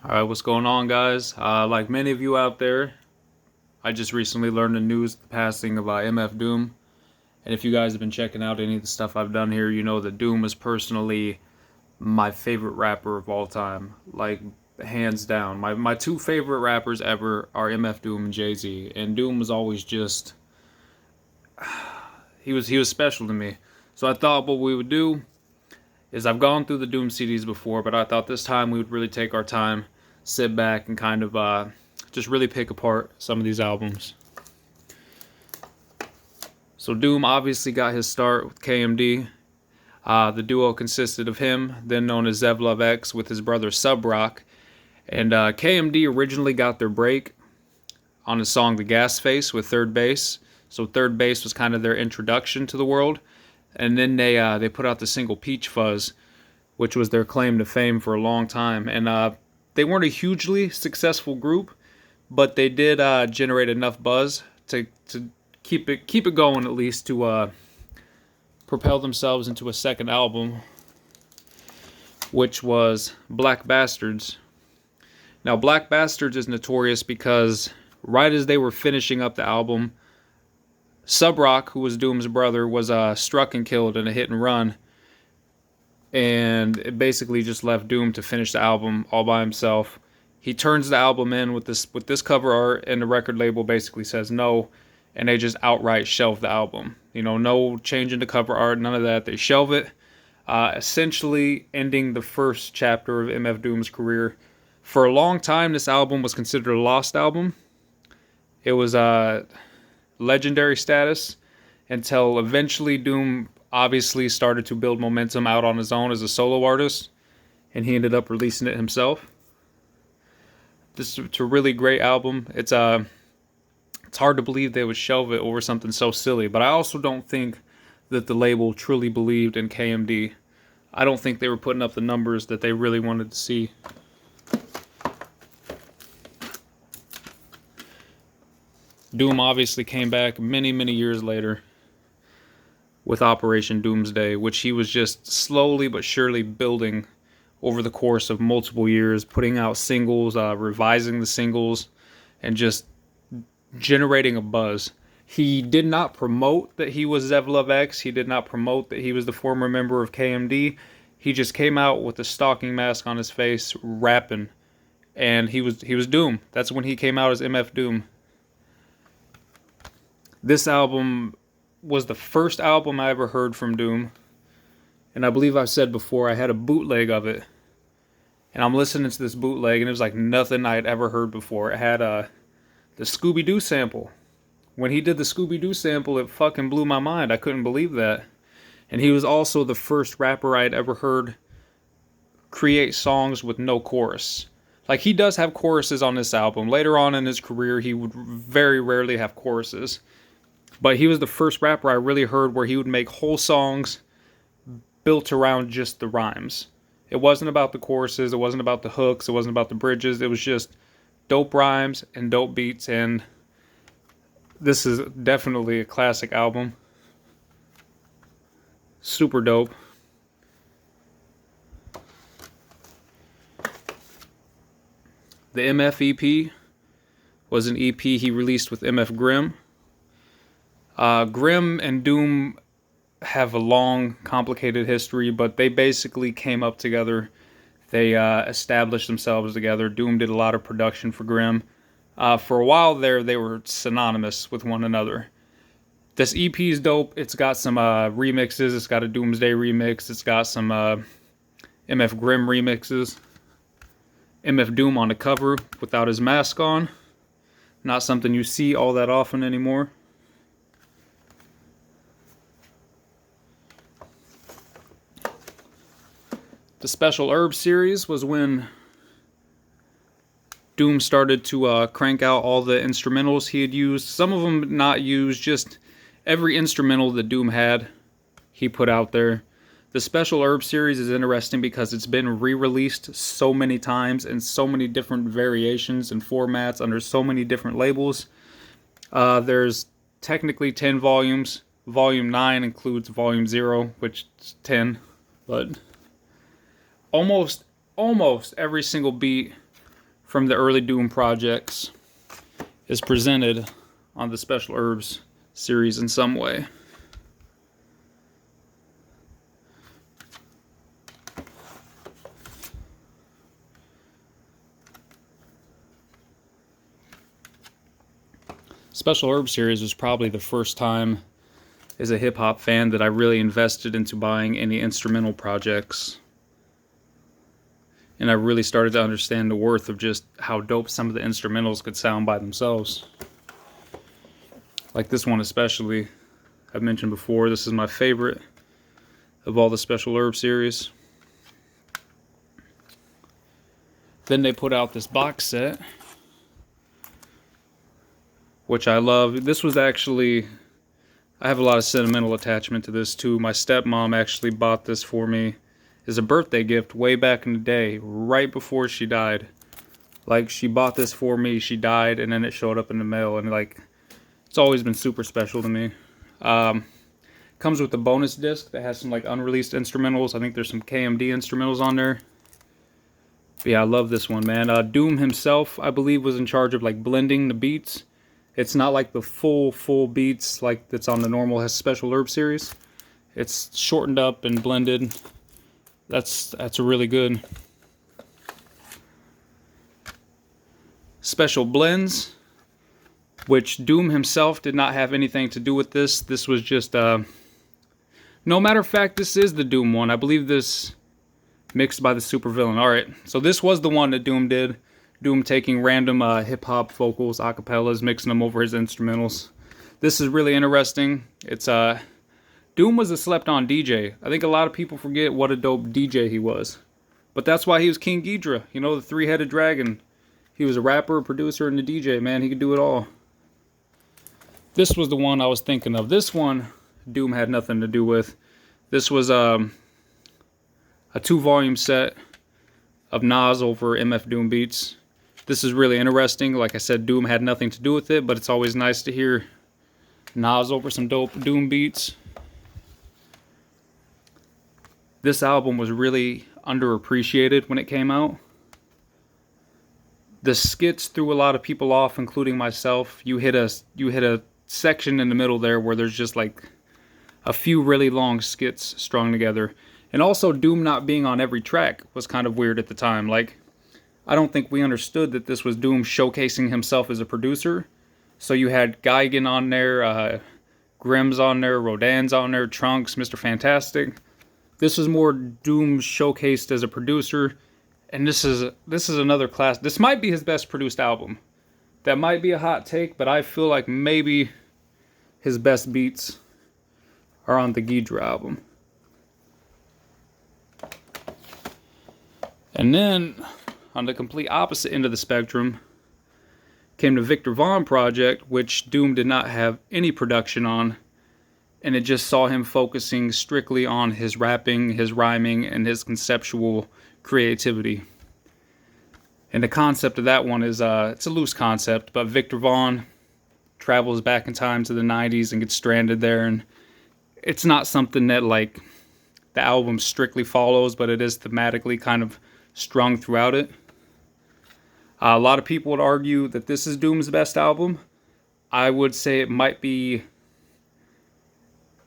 Alright, what's going on, guys? Like many of you out there, I just recently learned the news, the passing of MF Doom. And if you guys have been checking out any of the stuff I've done here, you know that Doom is personally my favorite rapper of all time. Like, hands down. My two favorite rappers ever are MF Doom and Jay-Z. And Doom was always just... He was special to me. So I thought what we would do is I've gone through the Doom CDs before, but I thought this time we would really take our time, sit back, and kind of just really pick apart some of these albums. So Doom obviously got his start with KMD. The duo consisted of him, then known as Zev Love X, with his brother Sub Rock. And KMD originally got their break on the song The Gas Face with Third Bass. So Third Bass was kind of their introduction to the world. And then they put out the single Peach Fuzz, which was their claim to fame for a long time. And they weren't a hugely successful group, but they did generate enough buzz to keep it going, at least, to propel themselves into a second album, which was Black Bastards. Now, Black Bastards is notorious because right as they were finishing up the album, Sub Rock, who was Doom's brother, was struck and killed in a hit and run. And it basically just left Doom to finish the album all by himself. He turns the album in with this cover art, and the record label basically says no, and they just outright shelve the album. You know, no change in the cover art, none of that. They shelve it, essentially ending the first chapter of MF Doom's career. For a long time, this album was considered a lost album. It was legendary status until eventually Doom obviously started to build momentum out on his own as a solo artist, and he ended up releasing it himself. It's a really great album. It's hard to believe they would shelve it over something so silly, but I also don't think that the label truly believed in KMD. I don't think they were putting up the numbers that they really wanted to see. Doom obviously came back many, many years later with Operation Doomsday, which he was just slowly but surely building over the course of multiple years, putting out singles, revising the singles, and just generating a buzz. He did not promote that he was Zev Love X. He did not promote that he was the former member of KMD. He just came out with a stalking mask on his face, rapping, and he was Doom. That's when he came out as MF Doom. This album was the first album I ever heard from Doom. And I believe I've said before, I had a bootleg of it. And I'm listening to this bootleg, and it was like nothing I had ever heard before. It had the Scooby-Doo sample. When he did the Scooby-Doo sample, it fucking blew my mind. I couldn't believe that. And he was also the first rapper I'd ever heard create songs with no chorus. Like, he does have choruses on this album. Later on in his career, he would very rarely have choruses. But he was the first rapper I really heard where he would make whole songs built around just the rhymes. It wasn't about the choruses, it wasn't about the hooks, it wasn't about the bridges. It was just dope rhymes and dope beats, and this is definitely a classic album. Super dope. The MF EP was an EP he released with MF Grimm. Grimm and Doom have a long, complicated history, but they basically came up together. They established themselves together. Doom did a lot of production for Grimm. For a while there, they were synonymous with one another. This EP is dope. It's got some remixes. It's got a Doomsday remix. It's got some MF Grimm remixes. MF Doom on the cover without his mask on. Not something you see all that often anymore. The Special Herb series was when Doom started to crank out all the instrumentals he had used. Some of them not used, just every instrumental that Doom had, he put out there. The Special Herb series is interesting because it's been re-released so many times in so many different variations and formats under so many different labels. There's technically 10 volumes. Volume 9 includes Volume 0, which is 10, but almost every single beat from the early Doom projects is presented on the Special Herbs series in some way. Special Herbs series was probably the first time as a hip-hop fan that I really invested into buying any instrumental projects. And I really started to understand the worth of just how dope some of the instrumentals could sound by themselves. Like this one especially, I've mentioned before, this is my favorite of all the Special Herb series. Then they put out this box set, which I love. This was actually, I have a lot of sentimental attachment to this too. My stepmom actually bought this for me as a birthday gift way back in the day, right before she died. Like, she bought this for me, she died, and then it showed up in the mail, and like, it's always been super special to me. Comes with a bonus disc that has some like unreleased instrumentals. I think there's some KMD instrumentals on there. But yeah, I love this one, man. Doom himself, I believe, was in charge of like blending the beats. It's not like the full beats like that's on the normal Special Herb series. It's shortened up and blended. That's really good. Special blends, which Doom himself did not have anything to do with this. This was just, no, matter of fact, this is the Doom one. I believe this mixed by the supervillain. Alright, so this was the one that Doom did. Doom taking random hip-hop vocals, acapellas, mixing them over his instrumentals. This is really interesting. It's, Doom was a slept-on DJ. I think a lot of people forget what a dope DJ he was. But that's why he was King Ghidra, you know, the three-headed dragon. He was a rapper, a producer, and a DJ, man. He could do it all. This was the one I was thinking of. This one, Doom had nothing to do with. This was a 2-volume set of Nas over MF Doom beats. This is really interesting. Like I said, Doom had nothing to do with it, but it's always nice to hear Nas over some dope Doom beats. This album was really underappreciated when it came out. The skits threw a lot of people off, including myself. You hit a section in the middle there where there's just like a few really long skits strung together. And also, Doom not being on every track was kind of weird at the time. Like, I don't think we understood that this was Doom showcasing himself as a producer. So you had Geigen on there, Grimm's on there, Rodin's on there, Trunks, Mr. Fantastic. This was more Doom showcased as a producer. And this is another class. This might be his best produced album. That might be a hot take, but I feel like maybe his best beats are on the Ghidra album. And then, on the complete opposite end of the spectrum, came the Victor Vaughn project, which Doom did not have any production on, and it just saw him focusing strictly on his rapping, his rhyming, and his conceptual creativity. And the concept of that one is, it's a loose concept, but Victor Vaughn travels back in time to the 90s and gets stranded there, and it's not something that, like, the album strictly follows, but it is thematically kind of strung throughout it. A lot of people would argue that this is Doom's best album. I would say it might be.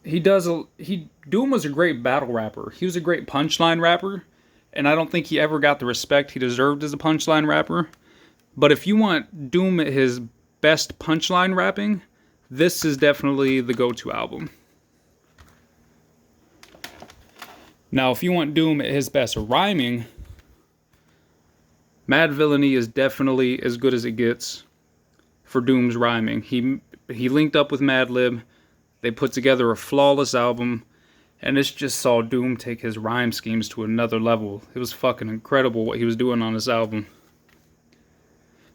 Doom was a great battle rapper. He was a great punchline rapper, and I don't think he ever got the respect he deserved as a punchline rapper. But if you want Doom at his best punchline rapping, this is definitely the go-to album. Now, if you want Doom at his best rhyming, Mad Villainy is definitely as good as it gets for Doom's rhyming. He linked up with Madlib. They put together a flawless album, and this just saw Doom take his rhyme schemes to another level. It was fucking incredible what he was doing on this album.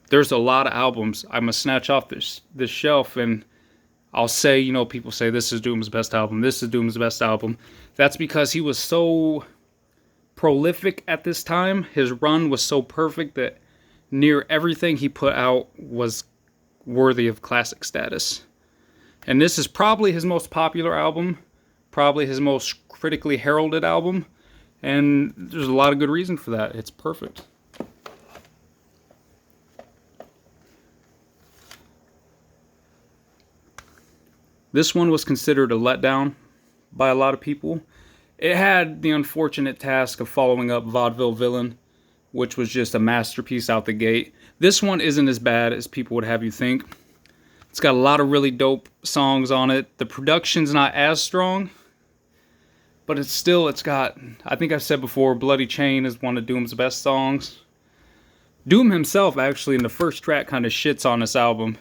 There's a lot of albums I'm gonna snatch off this shelf, and I'll say, you know, people say this is Doom's best album, this is Doom's best album. That's because he was so prolific at this time. His run was so perfect that near everything he put out was worthy of classic status. And this is probably his most popular album, probably his most critically heralded album, and there's a lot of good reason for that. It's perfect. This one was considered a letdown by a lot of people. It had the unfortunate task of following up Vaudeville Villain, which was just a masterpiece out the gate. This one isn't as bad as people would have you think. It's got a lot of really dope songs on it. The production's not as strong, but it's got, I think I've said before, Bloody Chain is one of Doom's best songs. Doom himself, actually, in the first track, kind of shits on this album.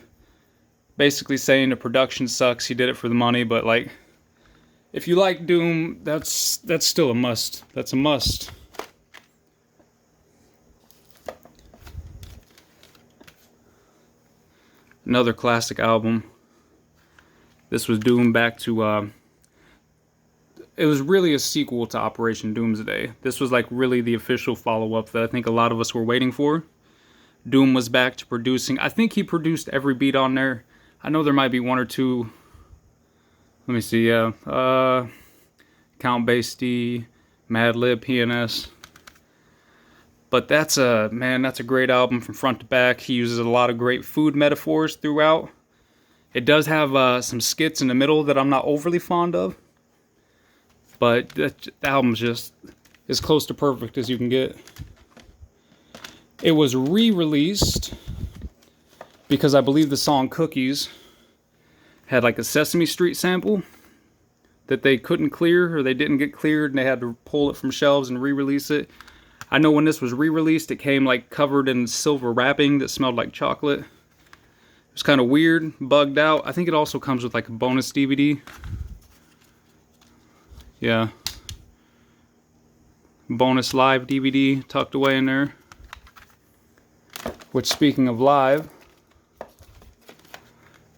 Basically saying the production sucks, he did it for the money, but like, if you like Doom, that's still a must. That's a must. Another classic album. This was Doom back to, it was really a sequel to Operation Doomsday. This was like really the official follow-up that I think a lot of us were waiting for. Doom was back to producing. I think he produced every beat on there. I know there might be one or two. Let me see, yeah. Count Basie, Madlib, PNS. But that's a great album from front to back. He uses a lot of great food metaphors throughout. It does have some skits in the middle that I'm not overly fond of. But the album's just as close to perfect as you can get. It was re-released because I believe the song Cookies had like a Sesame Street sample that they couldn't clear, or they didn't get cleared, and they had to pull it from shelves and re-release it. I know when this was re-released, it came like covered in silver wrapping that smelled like chocolate. It was kind of weird, bugged out. I think it also comes with like a bonus DVD. Yeah. Bonus live DVD tucked away in there. Which, speaking of live,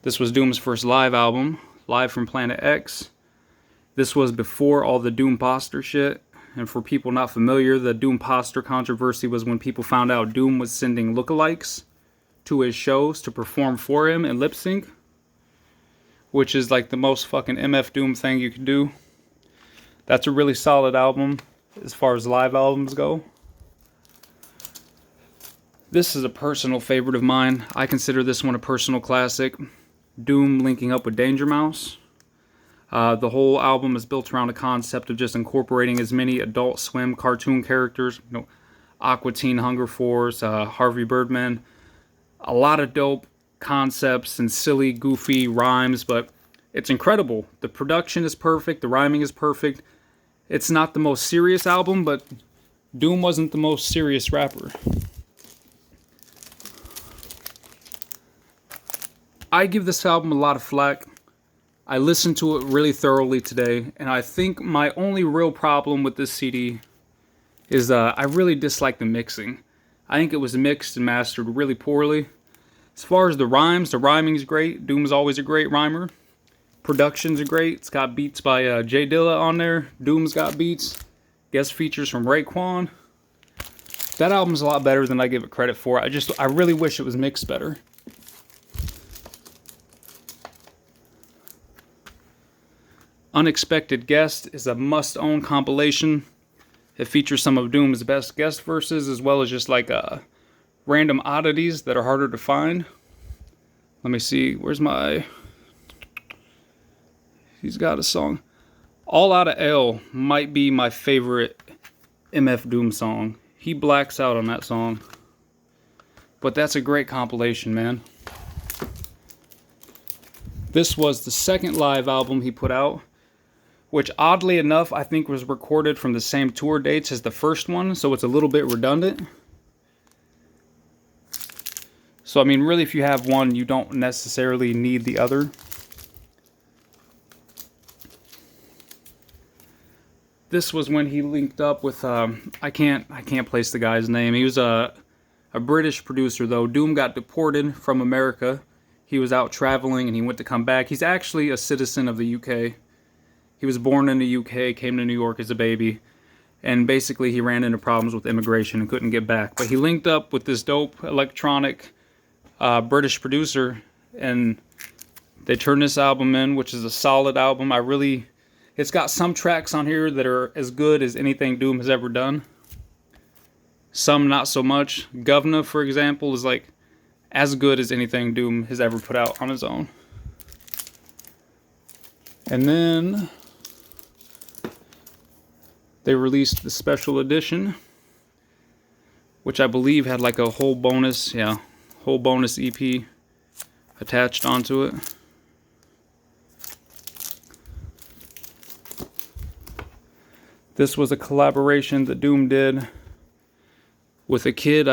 this was Doom's first live album, Live from Planet X. This was before all the Doomposter shit. And for people not familiar, the Doomposter controversy was when people found out Doom was sending lookalikes to his shows to perform for him and lip sync. Which is like the most fucking MF Doom thing you can do. That's a really solid album as far as live albums go. This is a personal favorite of mine. I consider this one a personal classic. Doom linking up with Danger Mouse. The whole album is built around a concept of just incorporating as many Adult Swim cartoon characters. You know, Aqua Teen Hunger Force, Harvey Birdman. A lot of dope concepts and silly, goofy rhymes, but it's incredible. The production is perfect. The rhyming is perfect. It's not the most serious album, but Doom wasn't the most serious rapper. I give this album a lot of flack. I listened to it really thoroughly today, and I think my only real problem with this CD is I really dislike the mixing. I think it was mixed and mastered really poorly. As far as the rhymes, the rhyming's great. Doom's always a great rhymer. Productions are great. It's got beats by Jay Dilla on there. Doom's got beats. Guest features from Raekwon. That album's a lot better than I give it credit for. I really wish it was mixed better. Unexpected Guest is a must-own compilation. It features some of Doom's best guest verses, as well as just like random oddities that are harder to find. Let me see, where's my... He's got a song. All Outta L might be my favorite MF Doom song. He blacks out on that song. But that's a great compilation, man. This was the second live album he put out, which oddly enough I think was recorded from the same tour dates as the first one, so it's a little bit redundant. So I mean, really, if you have one, you don't necessarily need the other. This was when he linked up with I can't place the guy's name. He was a British producer though. Doom got deported from America. He was out traveling and he went to come back. He's actually a citizen of the UK. He was born in the UK, came to New York as a baby, and basically he ran into problems with immigration and couldn't get back. But he linked up with this dope electronic British producer, and they turned this album in, which is a solid album. It's got some tracks on here that are as good as anything Doom has ever done. Some not so much. Govna, for example, is like as good as anything Doom has ever put out on his own. And then they released the special edition, which I believe had like a whole bonus, whole bonus EP attached onto it. This was a collaboration that Doom did with a kid,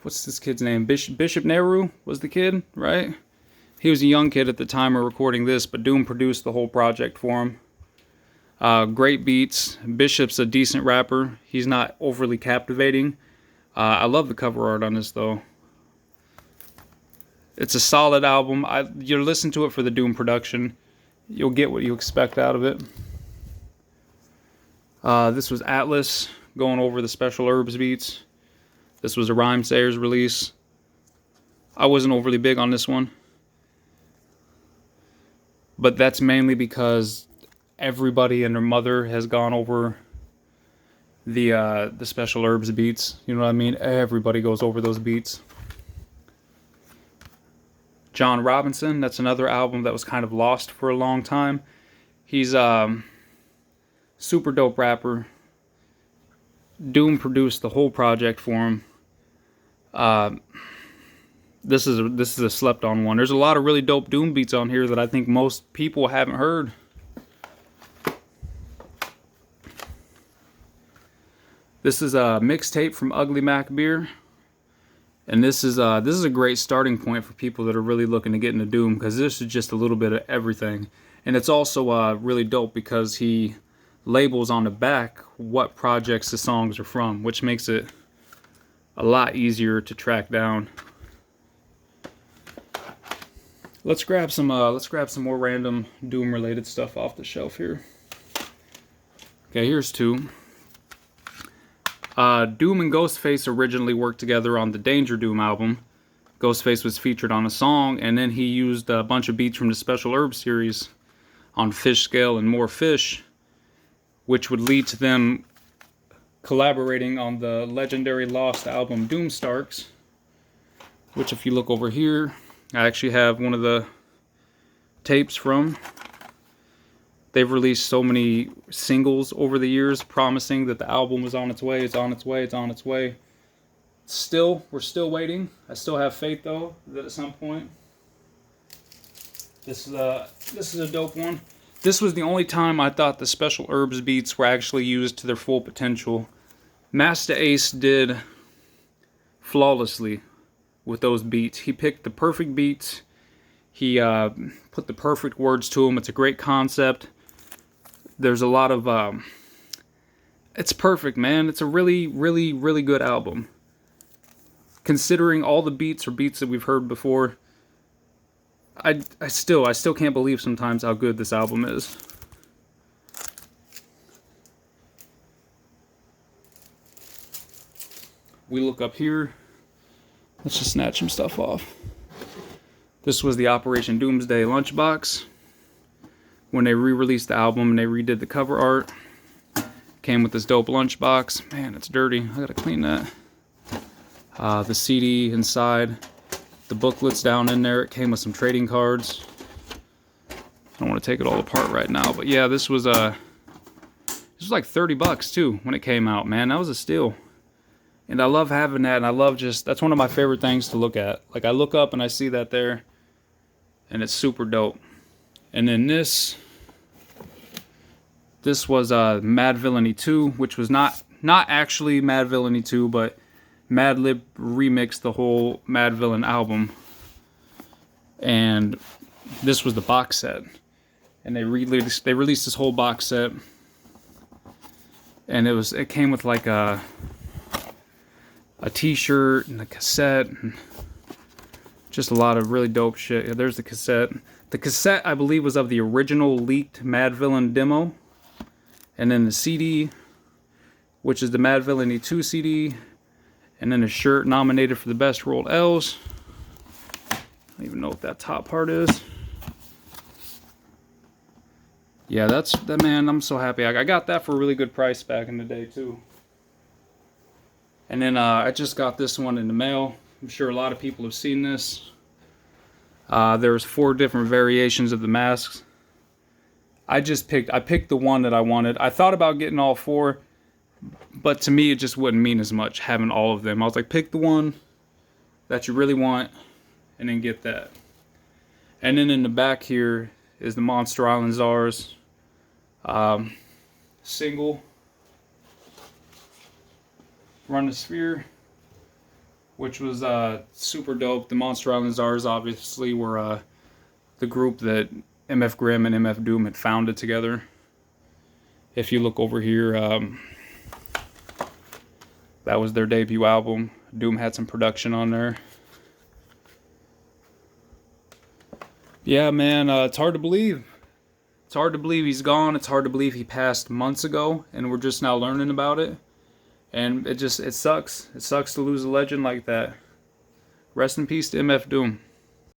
what's this kid's name? Bishop Nehru was the kid, right? He was a young kid at the time of recording this, but Doom produced the whole project for him. Great beats. Bishop's a decent rapper. He's not overly captivating. I love the cover art on this, though. It's a solid album. You listen to it for the Doom production. You'll get what you expect out of it. This was Atlas going over the Special Herbs beats. This was a Rhyme Sayers release. I wasn't overly big on this one, but that's mainly because everybody and their mother has gone over the Special Herbs beats. You know what I mean? Everybody goes over those beats. John Robinson, that's another album that was kind of lost for a long time. He's super dope rapper. Doom produced the whole project for him. This is a slept on one. There's a lot of really dope Doom beats on here that I think most people haven't heard. This is a mixtape from Ugly Mac Beer, and this is a great starting point for people that are really looking to get into Doom, because this is just a little bit of everything, and it's also really dope because he labels on the back what projects the songs are from, which makes it a lot easier to track down. Let's grab some more random Doom related stuff off the shelf here. Okay, here's two. Doom and Ghostface originally worked together on the Danger Doom album. Ghostface was featured on a song, and then he used a bunch of beats from the Special Herbs series on Fish Scale and More Fish, which would lead to them collaborating on the legendary Lost album Doomstarks, which, if you look over here, I actually have one of the tapes from. They've released so many singles over the years promising that the album was on its way. It's on its way. It's on its way. We're still waiting. I still have faith, though, that at some point. This is a dope one. This was the only time I thought the Special Herbs beats were actually used to their full potential. Master Ace did flawlessly with those beats. He picked the perfect beats. He put the perfect words to them. It's a great concept. There's a lot of... it's perfect, man. It's a really, really, really good album. Considering all the beats are beats that we've heard before, I still can't believe sometimes how good this album is. We look up here. Let's just snatch some stuff off. This was the Operation Doomsday lunchbox. When they re-released the album and they redid the cover art, came with this dope lunchbox. Man, it's dirty. I gotta clean that. The CD inside. The booklets down in there. It came with some trading cards. I don't want to take it all apart right now, but yeah, this was like $30 too when it came out. Man, that was a steal. And I love having that, and I love that's one of my favorite things to look at. Like, I look up and I see that there, and it's super dope. And then this was Mad Villainy 2, which was not actually Mad Villainy 2, but Madlib remixed the whole Mad Villain album. And this was the box set. And they released this whole box set. And it came with like a t-shirt and a cassette and just a lot of really dope shit. Yeah, there's the cassette. The cassette, I believe, was of the original leaked Mad Villain demo. And then the CD, which is the Mad Villainy 2 CD. And then a shirt nominated for the best rolled L's. I don't even know what that top part is. Yeah, that, man, I'm so happy. I got that for a really good price back in the day, too. And then I just got this one in the mail. I'm sure a lot of people have seen this. There's 4 different variations of the masks. I picked the one that I wanted. I thought about getting all four, but to me it just wouldn't mean as much having all of them. I was like, pick the one that you really want and then get that. And then in the back here is the Monster Island Czars single Run the Sphere, which was super dope. The Monster Island Czars obviously were the group that MF Grimm and MF Doom had founded together. If you look over here, that was their debut album. Doom had some production on there. Yeah, man, it's hard to believe. It's hard to believe he's gone. It's hard to believe he passed months ago, and we're just now learning about it. And it sucks. It sucks to lose a legend like that. Rest in peace to MF Doom.